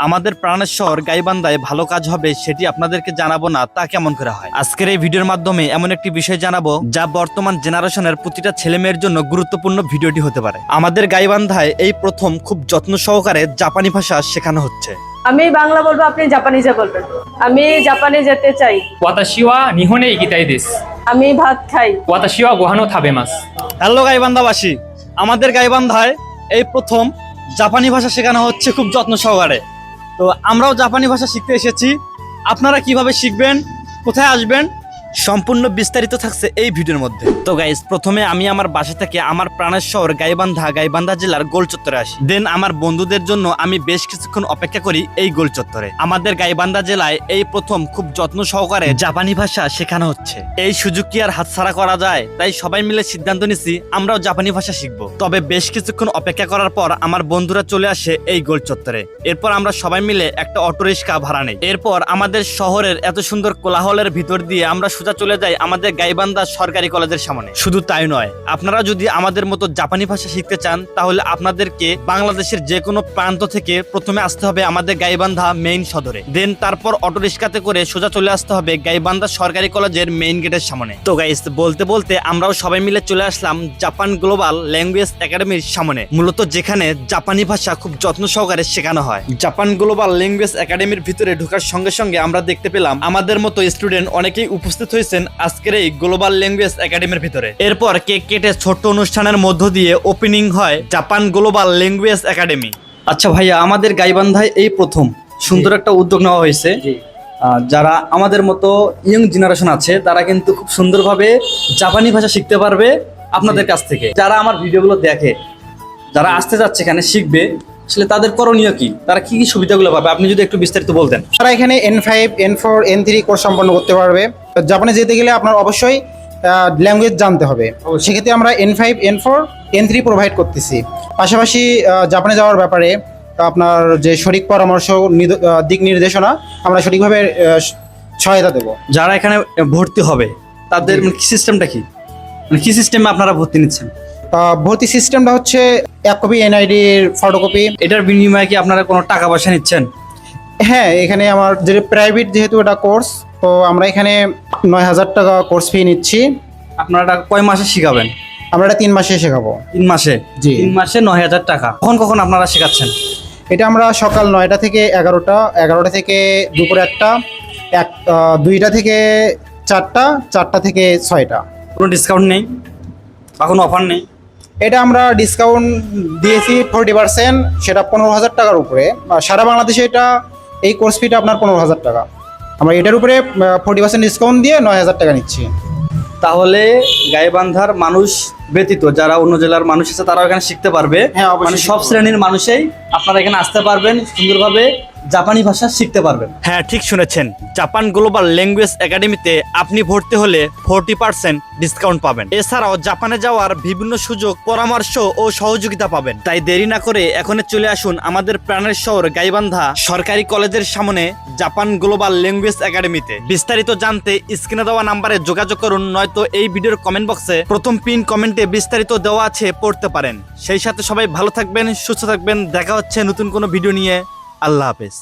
আমাদের প্রাণের শহর গাইবান্ধায় ভালো কাজ হবে সেটি আপনাদেরকে জানাবো না তা কেমন করে হয়। আজকের এই ভিডিওর মাধ্যমে এমন একটি বিষয় জানাবো যা বর্তমান জেনারেশনের প্রতিটা ছেলে মেয়ের জন্য গুরুত্বপূর্ণ ভিডিওটি হতে পারে। আমাদের গাইবান্ধায় এই প্রথম খুব যত্ন সহকারে জাপানি ভাষা শেখানো হচ্ছে। আমি বাংলা বলবো, আপনি জাপানিজে বলবেন। আমি জাপানে যেতে চাই। 私は日本へ行きたいです。 আমি ভাত খাই। 私はご飯を食べます。 হ্যালো গাইবান্ধাবাসী, আমাদের গাইবান্ধায় এই প্রথম জাপানি ভাষা শেখানো হচ্ছে খুব যত্ন সহকারে। তো আমরাও জাপানি ভাষা শিখতে এসেছি। আপনারা কিভাবে শিখবেন, কোথায় আসবেন, সম্পূর্ণ বিস্তারিত থাকছে এই ভিডিওর মধ্যে। তো গাইস, প্রথমে আমি আমার বাসা থেকে আমার প্রাণের শহর গাইবান্ধা জেলার গোল চত্বরে আসি। দেন আমার বন্ধুদের জন্য আমি বেশ কিছুক্ষণ অপেক্ষা করি এই গোল চত্বরে। আমাদের গাইবান্ধা জেলায় এই প্রথম খুব যত্ন সহকারে জাপানি ভাষা শেখানো হচ্ছে। এই সুযোগ কি আর হাতছাড়া করা যায়? তাই সবাই মিলে সিদ্ধান্ত নিছি আমরাও জাপানি ভাষা শিখবো। তবে বেশ কিছুক্ষণ অপেক্ষা করার পর আমার বন্ধুরা চলে আসে এই গোল চত্বরে। এরপর আমরা সবাই মিলে একটা অটো রিক্সা ভাড়া নেই। এরপর আমাদের শহরের এত সুন্দর কোলাহলের ভিতর দিয়ে আমরা সোজা চলে যাই আমাদের গাইবান্ধা সরকারি কলেজের সামনে। শুধু তাই নয়, আপনারা যদি আমাদের মতো জাপানি ভাষা শিখতে চান তাহলে আপনাদেরকে বাংলাদেশের যে কোনো প্রান্ত থেকে প্রথমে আসতে হবে আমাদের গাইবান্ধা মেইন সদরে। দেন তারপর অটো রিক্সাতে করে সোজা চলে আসতে হবে গাইবান্ধা সরকারি কলেজের মেইন গেটের সামনে। তো গাইস, বলতে বলতে আমরাও সবাই মিলে চলে আসলাম জাপান গ্লোবাল ল্যাঙ্গুয়েজ একাডেমির সামনে, মূলত যেখানে জাপানি ভাষা খুব যত্ন সহকারে শেখানো হয়। জাপান গ্লোবাল ল্যাঙ্গুয়েজ একাডেমির ভিতরে ঢোকার সঙ্গে সঙ্গে আমরা দেখতে পেলাম আমাদের মতো স্টুডেন্ট অনেকেই উপস্থিত হয়েছেন আজকের এই গ্লোবাল ল্যাঙ্গুয়েজ একাডেমির ভিতরে। এরপর কেক কেটে ছোট্ট অনুষ্ঠানের মধ্য দিয়ে ওপেনিং হয় জাপান গ্লোবাল ল্যাঙ্গুয়েজ একাডেমি। আচ্ছা ভাইয়া, আমাদের গাইবান্ধায় এই প্রথম সুন্দর একটা উদ্যোগ নেওয়া হয়েছে। যারা আমাদের মতো ইয়ং জেনারেশন আছে তারা কিন্তু খুব সুন্দরভাবে জাপানি ভাষা শিখতে পারবে আপনাদের কাছ থেকে। যারা আমার ভিডিওগুলো দেখে, যারা আসতে যাচ্ছে এখানে শিখবে, আসলে তাদের করণীয় কি, তারা কি কি সুবিধাগুলো পাবে, আপনি যদি একটু বিস্তারিত বলতেন। তারা এখানে N5, N4, N3 কোর্স সম্পন্ন করতে পারবে। জাপানে যেতে গেলে আপনার অবশ্যই ল্যাঙ্গুয়েজ জানতে হবে। সেক্ষেত্রে আমরা N5, N4, N3 প্রোভাইড করতেছি। পাশাপাশি জাপানে যাওয়ার ব্যাপারে আপনার যে সঠিক পরামর্শ, দিক নির্দেশনা আমরা সঠিকভাবে সহায়তা দেব। যারা এখানে ভর্তি হবে তাদের সিস্টেমটা কি, মানে কি সিস্টেমে আপনারা ভর্তি নিচ্ছেন? ভর্তি সিস্টেমটা হচ্ছে 1 কপি NID ফটোকপি। এটার বিনিময়ে কি আপনারা কোনো টাকা পয়সা নিচ্ছেন? হ্যাঁ, এখানে আমার যে প্রাইভেট যেহেতু এটা কোর্স, তো আমরা এখানে 9,000 টাকা কোর্স ফি নিচ্ছি। আপনারা কয় মাসে শিখাবেন? আমরা এটা 3 মাসে শেখাবো। 3 মাসে? জি। 3 মাসে 9,000 টাকা। কখন কখন আপনারা শেখাচ্ছেন? এটা আমরা সকাল 9টা থেকে 11টা, 11টা থেকে দুপুর 1টা, 2টা থেকে 4টা, 4টা থেকে 6টা। কোনো ডিসকাউন্ট নেই বা কোনো অফার নেই? এটা আমরা ডিসকাউন্ট দিয়েছি 40%, সেটা 15,000 টাকার উপরে। সারা বাংলাদেশে এটা এই কোর্স ফিটা আপনার 15,000 টাকা। আমরা এটার উপরে 40% ডিসকাউন্ট দিয়ে 9,000 টাকা নিচ্ছি। তাহলে গাইবান্ধার মানুষ ব্যতীত যারা অন্য জেলার মানুষ আছে তারাও এখানে শিখতে পারবে। হ্যাঁ, অবশ্যই মানে সব শ্রেণীর মানুষই আপনারা এখানে আসতে পারবেন, সুন্দরভাবে জাপানি ভাষা শিখতে পারবেন। হ্যাঁ, ঠিক শুনেছেন, জাপান গ্লোবাল ল্যাঙ্গুয়েজ একাডেমিতে আপনি ভর্তি হলে 40% ডিসকাউন্ট পাবেন। এছাড়াও জাপানে যাওয়ার বিভিন্ন সুযোগ, পরামর্শ ও সহযোগিতা পাবেন। তাই দেরি না করে এখনই চলে আসুন আমাদের প্রাণের শহর গাইবান্ধা সরকারি কলেজের সামনে জাপান গ্লোবাল ল্যাঙ্গুয়েজ একাডেমিতে। বিস্তারিত জানতে স্ক্রিনে দেওয়া নাম্বারে যোগাযোগ করুন, নয়তো এই ভিডিওর কমেন্ট বক্সে প্রথম পিন কমেন্টে বিস্তারিত দেওয়া আছে, পড়তে পারেন। সেই সাথে সবাই ভালো থাকবেন, সুস্থ থাকবেন। দেখা হচ্ছে নতুন কোনো ভিডিও নিয়ে। আল্লাহ হাফেজ।